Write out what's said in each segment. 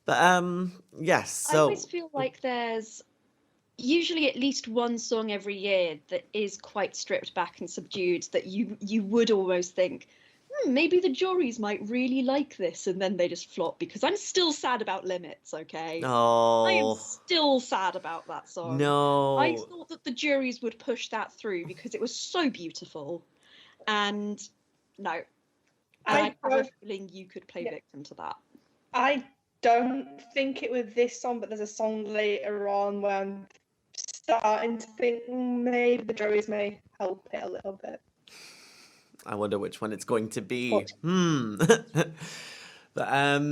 But yes, I so always feel like there's usually at least one song every year that is quite stripped back and subdued that you would almost think, maybe the juries might really like this, and then they just flop because I'm still sad about Limits, okay? I am oh still sad about that song. I no. thought that the juries would push that through because it was so beautiful. And no. And I I have a don't, feeling you could play yeah, victim to that. I don't think it was this song, but there's a song later on where I'm starting to think maybe the juries may help it a little bit. I wonder which one it's going to be. But But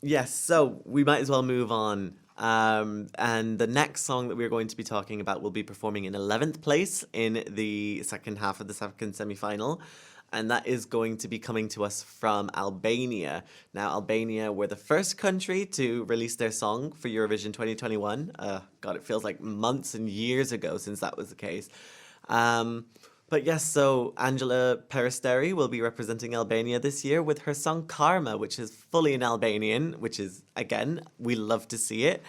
yes, so we might as well move on. And the next song that we're going to be talking about will be performing in 11th place in the second half of the second semi-final. And that is going to be coming to us from Albania. Now, Albania were the first country to release their song for Eurovision 2021. God, it feels like months and years ago since that was the case. Um, but yes, so Anxhela Peristeri will be representing Albania this year with her song Karma, which is fully in Albanian, which is, again, we love to see it.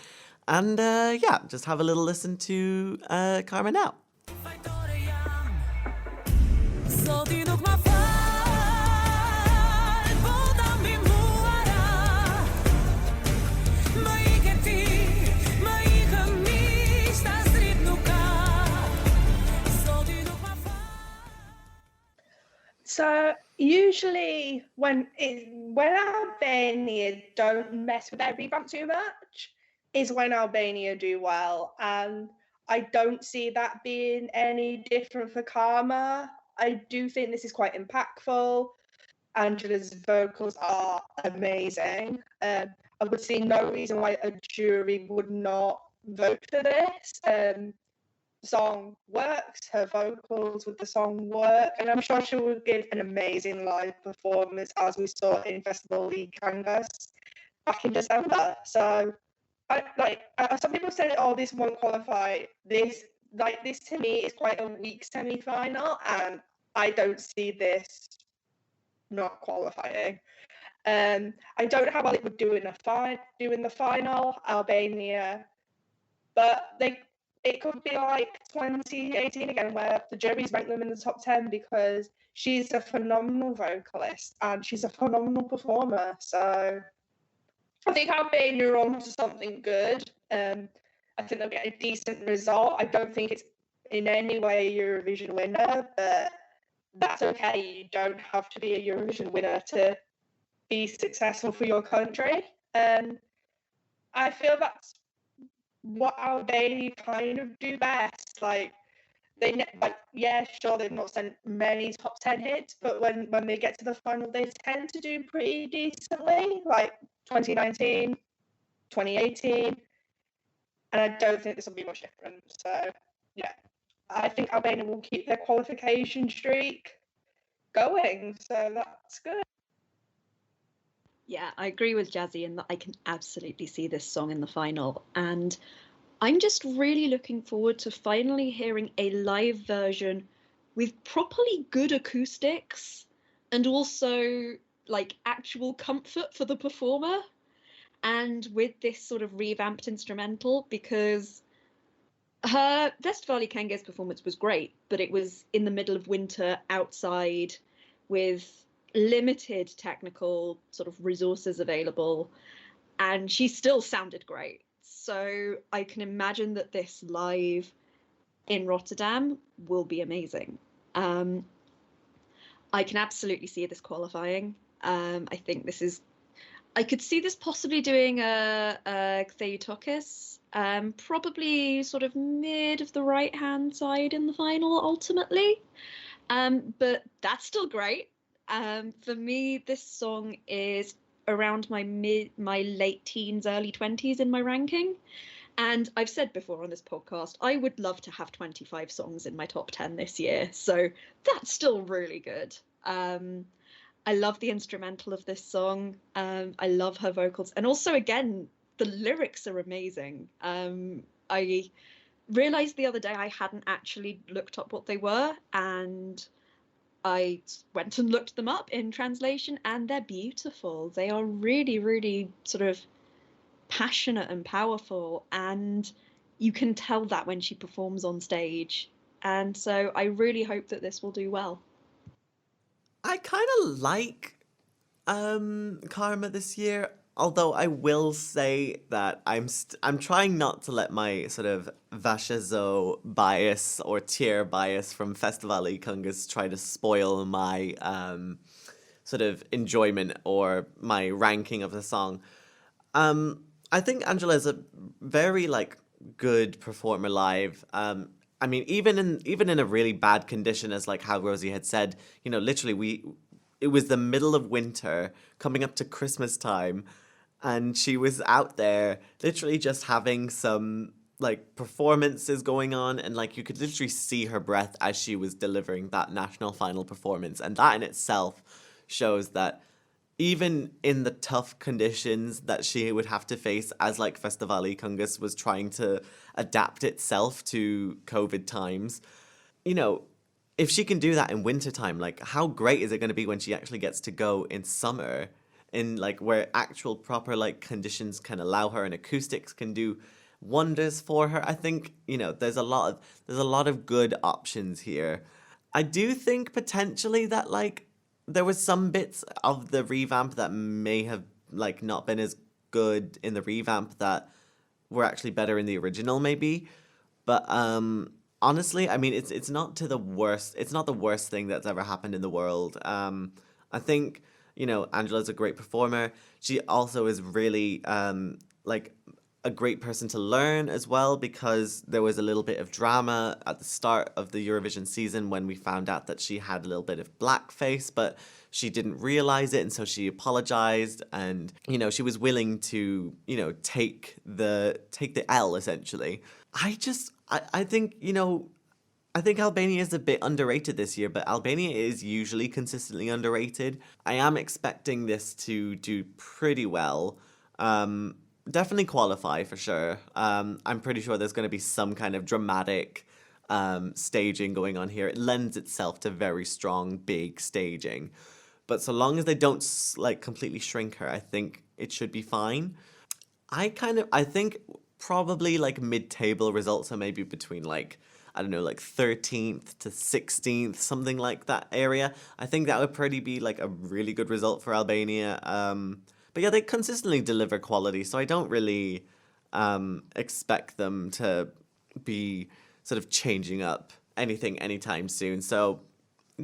And yeah, just have a little listen to Karma now. so usually when Albania don't mess with their revamp too much is when Albania do well, and I don't see that being any different for Karma. I do think this is quite impactful. Anxhela's vocals are amazing. I would see no reason why a jury would not vote for this. Song works, her vocals with the song work, and I'm sure she will give an amazing live performance as we saw in Festival League Kangas back in December. So some people said, oh, this won't qualify. This to me is quite a weak semi-final, and I don't see this not qualifying. I don't know how well it would do in the final, Albania, but it could be like 2018 again, where the juries rank them in the top 10 because she's a phenomenal vocalist and she's a phenomenal performer. So I think Albania are on to something good. I think they'll get a decent result. I don't think it's in any way a Eurovision winner, but that's okay. You don't have to be a Eurovision winner to be successful for your country. And I feel that's what Albania kind of do best. Sure, they've not sent many top 10 hits, but when they get to the final, they tend to do pretty decently, like 2019, 2018, and I don't think this will be much different. So, yeah, I think Albania will keep their qualification streak going, so that's good. Yeah, I agree with Jazzy in that I can absolutely see this song in the final. And I'm just really looking forward to finally hearing a live version with properly good acoustics and also like actual comfort for the performer, and with this sort of revamped instrumental, because her Festivali Kangas performance was great, but it was in the middle of winter outside with limited technical sort of resources available, and she still sounded great. So I can imagine that this live in Rotterdam will be amazing. I can absolutely see this qualifying. I think this is, I could see this possibly doing a Theotokis, probably sort of mid of the right hand side in the final ultimately. But that's still great. For me, this song is around my late teens, early 20s in my ranking. And I've said before on this podcast, I would love to have 25 songs in my top 10 this year. So that's still really good. I love the instrumental of this song. I love her vocals. And also, again, the lyrics are amazing. I realized the other day I hadn't actually looked up what they were, and I went and looked them up in translation, and they're beautiful. They are really, really sort of passionate and powerful, and you can tell that when she performs on stage. And so I really hope that this will do well. I kind of like Karma this year, although I will say that I'm trying not to let my sort of Vashazo bias or tier bias from Festivali Kungas try to spoil my sort of enjoyment or my ranking of the song. I think Angela is a very like good performer live. I mean, even in a really bad condition, as like how Rosie had said, literally it was the middle of winter, coming up to Christmas time, and she was out there literally just having some like performances going on, and like you could literally see her breath as she was delivering that national final performance, and that in itself shows that even in the tough conditions that she would have to face as like Festivali Kungas was trying to adapt itself to COVID times, you know, if she can do that in wintertime, like how great is it going to be when she actually gets to go in summer in like where actual proper like conditions can allow her and acoustics can do wonders for her. I think, there's a lot of good options here. I do think potentially that like there was some bits of the revamp that may have like not been as good in the revamp that were actually better in the original maybe. But honestly, I mean it's not to the worst. It's not the worst thing that's ever happened in the world. I think, Angela's a great performer. She also is really like a great person to learn as well, because there was a little bit of drama at the start of the Eurovision season when we found out that she had a little bit of blackface, but she didn't realize it, and so she apologized, and she was willing to take the L essentially. I think I think Albania is a bit underrated this year, but Albania is usually consistently underrated. I am expecting this to do pretty well. Definitely qualify for sure. I'm pretty sure there's going to be some kind of dramatic staging going on here. It lends itself to very strong, big staging. But so long as they don't like completely shrink her, I think it should be fine. I think probably like mid-table results are maybe between like, I don't know, like 13th to 16th, something like that area. I think that would pretty be like a really good result for Albania. But yeah, they consistently deliver quality, so I don't really expect them to be sort of changing up anything anytime soon. So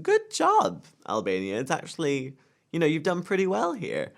good job, Albania. It's actually, you've done pretty well here.